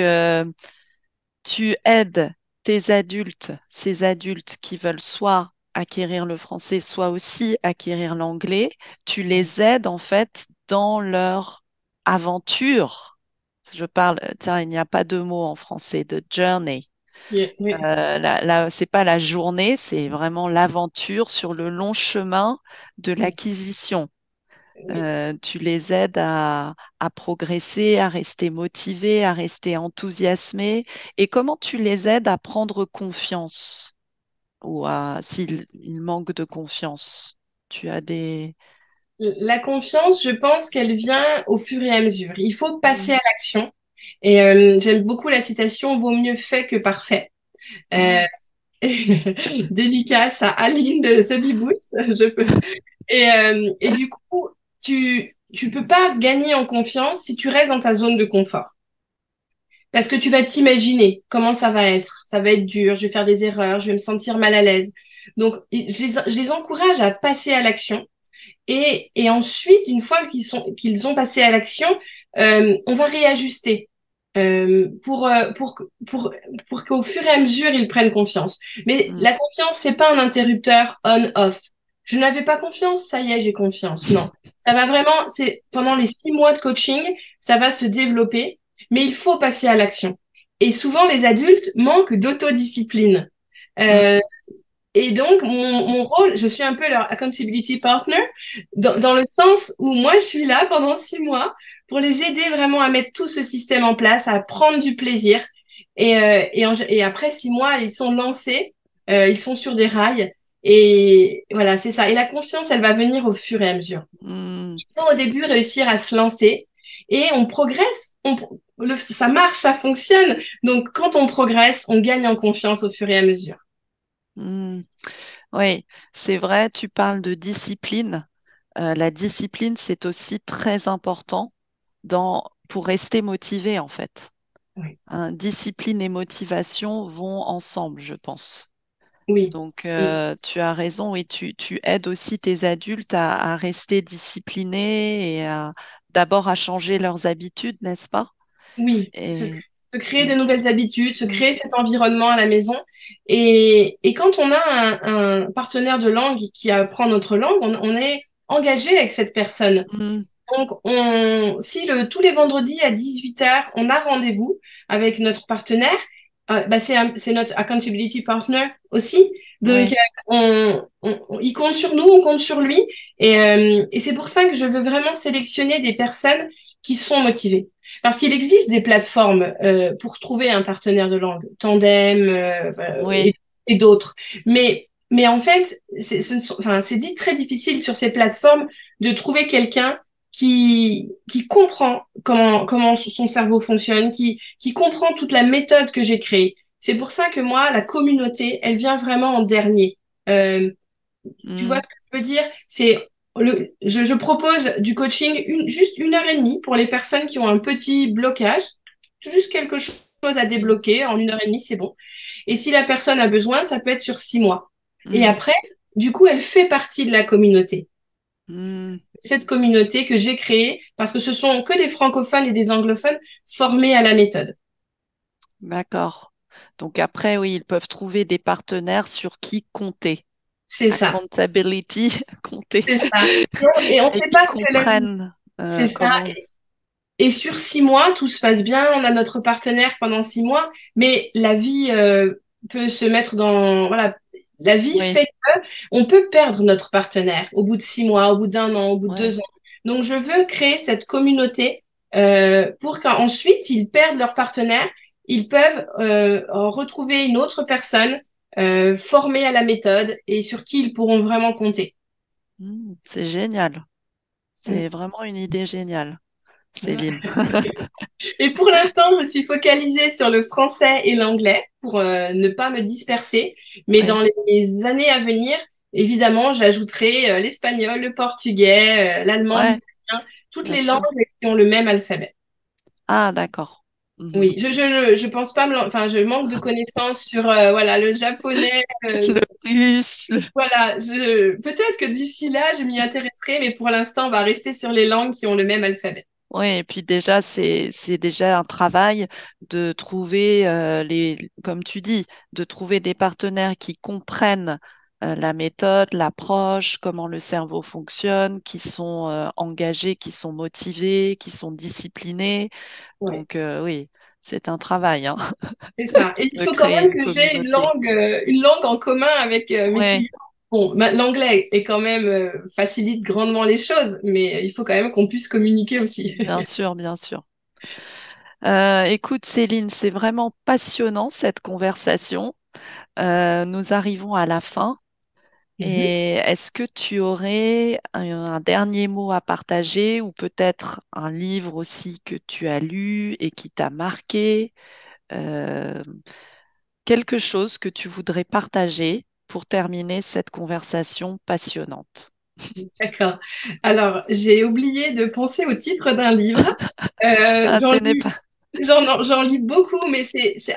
tu aides ces adultes qui veulent soit acquérir le français, soit aussi acquérir l'anglais, tu les aides en fait dans leur aventure. Je parle, tiens, il n'y a pas de mot en français, de journey. Oui, C'est pas la journée, c'est vraiment l'aventure sur le long chemin de l'acquisition. oui. Tu les aides à progresser, à rester motivés, à rester enthousiasmés. Et comment tu les aides à prendre confiance ou à s'ils manquent de confiance? Tu as des... La confiance, je pense qu'elle vient au fur et à mesure. Il faut passer Mm. à l'action. Et j'aime beaucoup la citation, vaut mieux fait que parfait. Euh, Ah, dédicace à Aline de The Bee Boost, je peux. Et du coup, tu peux pas gagner en confiance si tu restes dans ta zone de confort. Parce que tu vas t'imaginer comment ça va être. Ça va être dur, je vais faire des erreurs, je vais me sentir mal à l'aise. Donc, je les encourage à passer à l'action. Et ensuite, une fois qu'ils ont passé à l'action, on va réajuster pour qu'au fur et à mesure, ils prennent confiance. Mais mm. la confiance, c'est pas un interrupteur on-off. Je n'avais pas confiance, ça y est, j'ai confiance. Non, ça va vraiment, c'est pendant les 6 mois de coaching, ça va se développer, mais il faut passer à l'action. Et souvent, les adultes manquent d'autodiscipline. Mm. Euh, et donc, mon rôle, je suis un peu leur accountability partner, dans le sens où moi, je suis là pendant 6 mois pour les aider vraiment à mettre tout ce système en place, à prendre du plaisir. Et après 6 mois, ils sont lancés, ils sont sur des rails. Et voilà, c'est ça. Et la confiance, elle va venir au fur et à mesure. Mm. Il faut au début réussir à se lancer et on progresse. Ça marche, ça fonctionne. Donc, quand on progresse, on gagne en confiance au fur et à mesure. Mm. Oui, c'est vrai, tu parles de discipline. La discipline, c'est aussi très important pour rester motivé, en fait. Oui, Hein, discipline et motivation vont ensemble, je pense. oui. Donc, Oui. tu as raison et tu aides aussi tes adultes à rester disciplinés et d'abord à changer leurs habitudes, n'est-ce pas? Oui, Et, se créer de mm, nouvelles habitudes, se mm, créer cet environnement à la maison. Et quand on a un partenaire de langue qui apprend notre langue, on est engagé avec cette personne. mm, Donc, si tous les vendredis à 18 h, on a rendez-vous avec notre partenaire, bah c'est notre accountability partner aussi. Donc, oui. il compte sur nous, on compte sur lui. Et c'est pour ça que je veux vraiment sélectionner des personnes qui sont motivées. Parce qu'il existe des plateformes pour trouver un partenaire de langue, Tandem Oui. et d'autres. Mais en fait, enfin, c'est dit très difficile sur ces plateformes de trouver quelqu'un qui comprend comment son cerveau fonctionne, qui comprend toute la méthode que j'ai créée. C'est pour ça que moi, la communauté, elle vient vraiment en dernier. Euh, tu vois Mm, ce que je veux dire? Je propose du coaching juste 1 heure et demie pour les personnes qui ont un petit blocage, juste quelque chose à débloquer. En 1 heure et demie, c'est bon. Et si la personne a besoin, ça peut être sur 6 mois. Et mm, après, du coup, elle fait partie de la communauté, mm. cette communauté que j'ai créée, parce que ce sont que des francophones et des anglophones formés à la méthode. D'accord. Donc après, oui, ils peuvent trouver des partenaires sur qui compter. C'est ça. Accountability, compter. C'est ça. Et on ne Et sait qui pas ce que la vie. comprennent C'est ça. comment... Et sur 6 mois, tout se passe bien. On a notre partenaire pendant 6 mois, mais la vie peut se mettre dans... Voilà, la vie Oui. fait que on peut perdre notre partenaire au bout de 6 mois, au bout d'1 an, au bout de Ouais. 2 ans. Donc, je veux créer cette communauté pour qu'ensuite, ils perdent leur partenaire. Ils peuvent retrouver une autre personne formée à la méthode et sur qui ils pourront vraiment compter. C'est génial. Mm. C'est vraiment une idée géniale, Voilà. Céline. Et pour l'instant, je suis focalisée sur le français et l'anglais pour ne pas me disperser. Mais Oui, dans les années à venir, évidemment, j'ajouterai l'espagnol, le portugais, l'allemand, ouais, l'italien, toutes bien les langues sûr. qui ont le même alphabet. Ah, d'accord. Mhm. Oui, je pense pas enfin, je manque de connaissances sur voilà, le japonais. Le russe. Voilà, peut-être que d'ici là, je m'y intéresserai, mais pour l'instant, on va rester sur les langues qui ont le même alphabet. Oui, et puis déjà, c'est déjà un travail de trouver comme tu dis, de trouver des partenaires qui comprennent la méthode, l'approche, comment le cerveau fonctionne, qui sont engagés, qui sont motivés, qui sont disciplinés. Ouais. Donc oui, c'est un travail, hein, C'est ça. Et il de faut quand créer même une que j'ai communauté. une langue en commun avec mes Oui, clients. Bon, l'anglais est quand même facilite grandement les choses, mais il faut quand même qu'on puisse communiquer aussi. bien sûr, bien sûr. Écoute, Céline, c'est vraiment passionnant cette conversation. Nous arrivons à la fin. Mhm. Et est-ce que tu aurais un dernier mot à partager ou peut-être un livre aussi que tu as lu et qui t'a marqué, euh, quelque chose que tu voudrais partager pour terminer cette conversation passionnante? D'accord. Alors, j'ai oublié de penser au titre d'un livre. Ah, J'en ce n'est lis, pas... j'en lis beaucoup, mais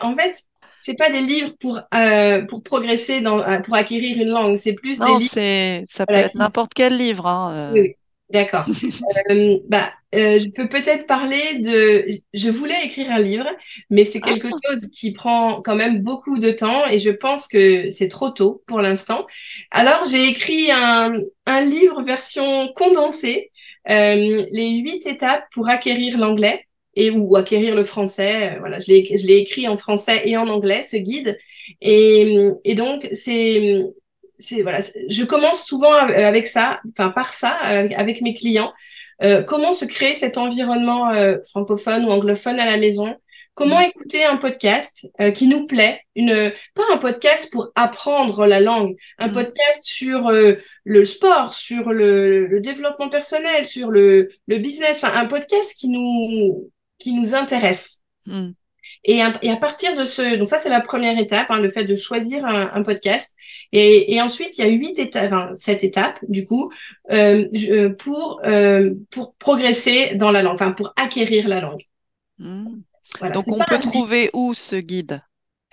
en fait, c'est pas des livres pour progresser pour acquérir une langue. C'est plus des Non, livres, ça peut voilà, être n'importe quel livre, oui, hein. oui. D'accord. Je peux peut-être parler je voulais écrire un livre, mais c'est quelque Ah, chose qui prend quand même beaucoup de temps et je pense que c'est trop tôt pour l'instant. Alors, j'ai écrit un livre version condensée, les 8 étapes pour acquérir l'anglais ou acquérir le français. Voilà, je l'ai écrit en français et en anglais, ce guide. Et donc, voilà, je commence souvent avec ça, enfin par ça, avec mes clients. Comment se créer cet environnement francophone ou anglophone à la maison? Comment mm, écouter un podcast qui nous plaît? Pas un podcast pour apprendre la langue, un mm, podcast sur le sport, sur le développement personnel, sur le business, enfin un podcast qui nous intéresse. mm. Et à partir de donc ça c'est la première étape, hein, le fait de choisir un podcast. Et ensuite il y a 8 étapes, enfin 7 étapes du coup, pour progresser dans la langue, enfin pour acquérir la langue. Mm. Voilà, Donc, c'est on pas peut un livre. trouver où ce guide?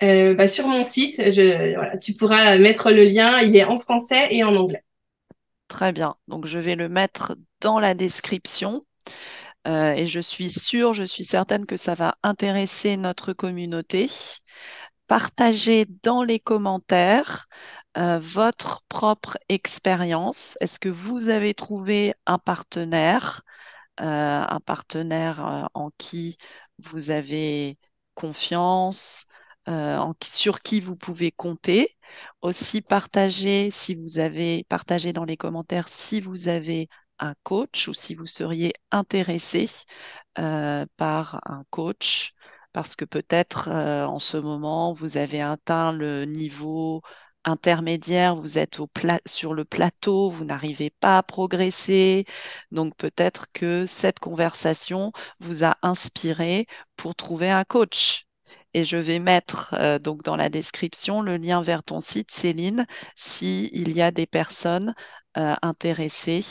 Sur mon site, voilà, tu pourras mettre le lien, il est en français et en anglais. Très bien. Donc, je vais le mettre dans la description. Et je suis certaine que ça va intéresser notre communauté. Partagez dans les commentaires votre propre expérience. Est-ce que vous avez trouvé un partenaire en qui vous avez confiance, sur qui vous pouvez compter? Aussi, partagez dans les commentaires si vous avez un coach ou si vous seriez intéressé par un coach, parce que peut-être en ce moment, vous avez atteint le niveau intermédiaire, vous êtes sur le plateau, vous n'arrivez pas à progresser. Donc peut-être que cette conversation vous a inspiré pour trouver un coach. Et je vais mettre donc dans la description le lien vers ton site, Céline, s'il y a des personnes intéressées,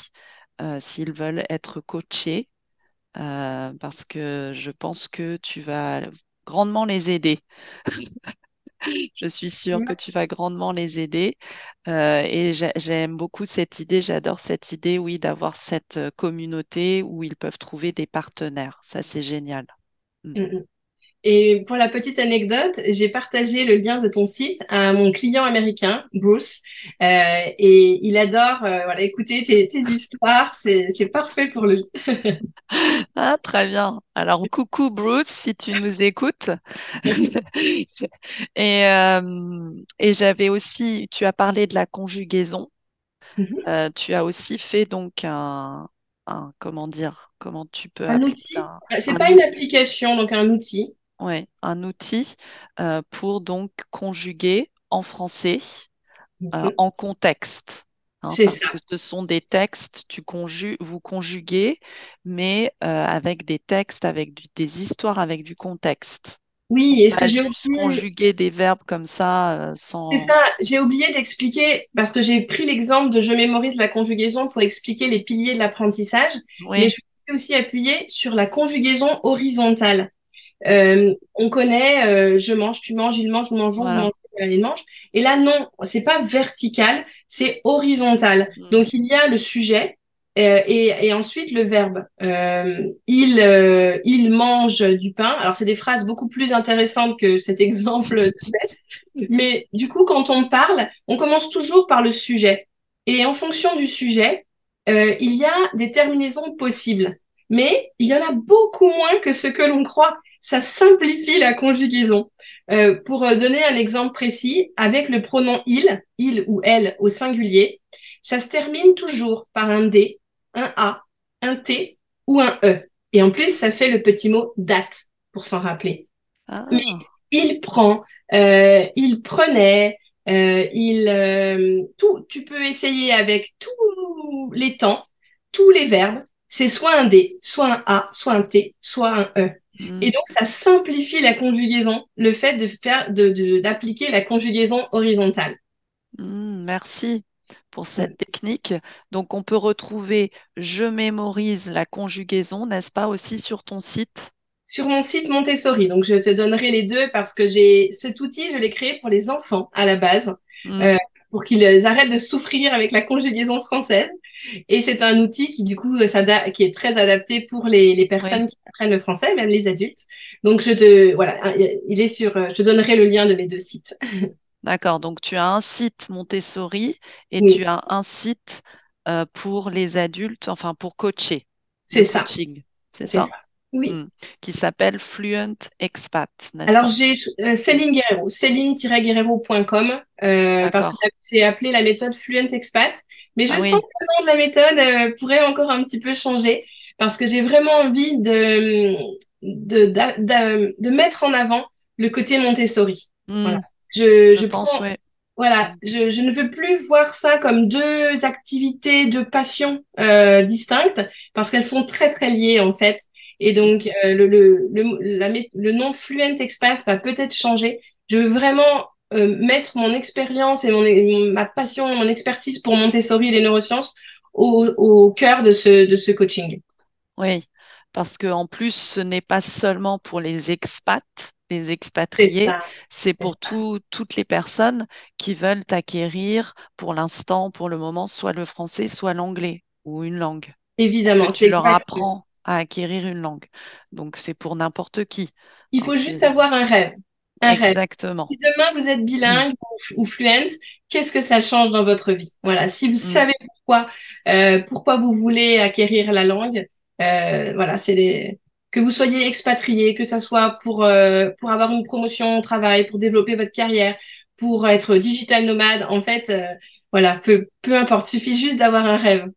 s'ils veulent être coachés parce que je pense que tu vas grandement les aider. Je suis sûre que tu vas grandement les aider. Et j'aime beaucoup cette idée, j'adore cette idée, oui, d'avoir cette communauté où ils peuvent trouver des partenaires. Ça, c'est génial. Mm. Mm. Et pour la petite anecdote, j'ai partagé le lien de ton site à mon client américain, Bruce, et il adore voilà, écouter tes histoires, c'est parfait pour lui. Ah, très bien. Alors, coucou Bruce, si tu nous écoutes. Et j'avais aussi, tu as parlé de la conjugaison. Mhm. Tu as aussi fait donc comment dire, comment tu peux Un appeler outil, ça? c'est Un pas une outil, application, donc un outil. ouais, un outil pour donc conjuguer en français Mhm. en contexte. Hein, C'est parce ça. que ce sont des textes, vous conjuguez, mais avec des textes, des histoires, avec du contexte. Oui, et ce que Pas j'ai juste oublié, conjuguer des verbes comme ça c'est sans. ça, j'ai oublié d'expliquer, parce que j'ai pris l'exemple de je mémorise la conjugaison pour expliquer les piliers de l'apprentissage, mais Oui, je vais aussi appuyer sur la conjugaison horizontale. On connaît je mange, tu manges, il mange, nous mangeons, vous voilà. mangez, il mange. Et là, non, c'est pas vertical, c'est horizontal. Mm, Donc, il y a le sujet, et ensuite le verbe. Il mange du pain. Alors, c'est des phrases beaucoup plus intéressantes que cet exemple tout bête. Mais du coup, quand on parle, on commence toujours par le sujet. Et en fonction du sujet, il y a des terminaisons possibles. Mais il y en a beaucoup moins que ce que l'on croit. Ça simplifie la conjugaison. Pour donner un exemple précis, avec le pronom il ou elle au singulier, ça se termine toujours par un D, un A, un T ou un E. Et en plus, ça fait le petit mot date pour s'en rappeler. Mais Ah, il prend, il prenait, tout. Tu peux essayer avec tous les temps, tous les verbes. C'est soit un D, soit un A, soit un T, soit un E. Et hmm, donc, ça simplifie la conjugaison, le fait de faire, d'appliquer la conjugaison horizontale. merci pour cette technique. Donc, on peut retrouver je mémorise la conjugaison, n'est-ce pas, aussi sur ton site? Sur mon site Montessori. Donc, je te donnerai les deux parce que j'ai cet outil, je l'ai créé pour les enfants à la base, Hmm, euh, pour qu'ils arrêtent de souffrir avec la conjugaison française. Et c'est un outil qui, du coup, qui est très adapté pour les oui, personnes qui apprennent le français, même les adultes. Donc, voilà, il est je te donnerai le lien de mes deux sites. d'accord. Donc, tu as un site Montessori et tu Oui, as un site pour les adultes, enfin pour coacher, de c'est ça, coaching, c'est c'est ça. ça? Oui. Hmm. Qui s'appelle Fluent Expat, n'est-ce Alors, pas? j'ai Hmm. Céline Guerrero, céline-guerrero.com, parce que D'accord. j'ai appelé la méthode Fluent Expat. Mais je Ah sens oui. que le nom de la méthode pourrait encore un petit peu changer, parce que j'ai vraiment envie de mettre en avant le côté Montessori. Voilà. Hmm. Je Je prends, pense, oui. voilà, Hmm. je ne veux plus voir ça comme deux activités de passion distinctes parce qu'elles sont très très liées en fait. Et donc le nom Fluent Expat va peut-être changer. Je veux vraiment mettre mon expérience et ma passion, mon expertise pour Montessori et les neurosciences au cœur de ce coaching. Oui, parce que en plus, ce n'est pas seulement pour les expats, les C'est expatriés, ça, c'est c'est pour ça. toutes les personnes qui veulent acquérir pour l'instant, pour le moment, soit le français, soit l'anglais ou une langue. Parce que Évidemment, tu c'est leur exact. apprends à acquérir une langue. Donc, c'est pour n'importe qui. Il Hein, faut juste avoir un rêve. Un rêve. exactement. Si demain vous êtes bilingue ou fluent, qu'est-ce que ça change dans votre vie? Voilà. Si vous Mm. savez pourquoi vous voulez acquérir la langue, voilà, que vous soyez expatrié, que ça soit pour avoir une promotion au travail, pour développer votre carrière, pour être digital nomade, en fait, voilà, peu importe. Suffit juste d'avoir un rêve.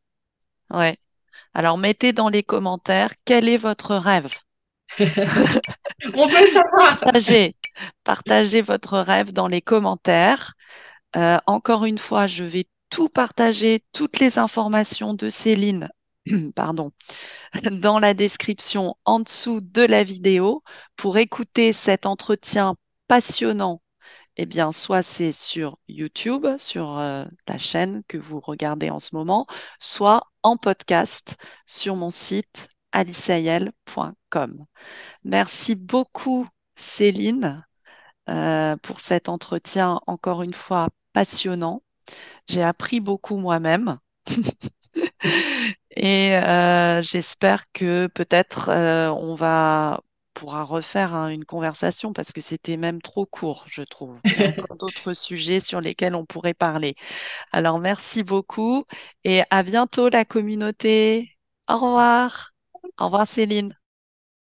Ouais. Alors, mettez dans les commentaires quel est votre rêve. On peut savoir. Partagez, partagez votre rêve dans les commentaires. Encore une fois, je vais tout partager, toutes les informations de Céline, pardon, dans la description en dessous de la vidéo pour écouter cet entretien passionnant. Eh bien, soit c'est sur YouTube, sur la chaîne que vous regardez en ce moment, soit en podcast sur mon site aliceayel.com. Merci beaucoup, Céline, pour cet entretien encore une fois passionnant. J'ai appris beaucoup moi-même et j'espère que peut-être on pourra refaire hein, une conversation parce que c'était même trop court, je trouve. Il y a encore d'autres sujets sur lesquels on pourrait parler. Alors merci beaucoup et à bientôt la communauté. Au revoir. Au revoir Céline.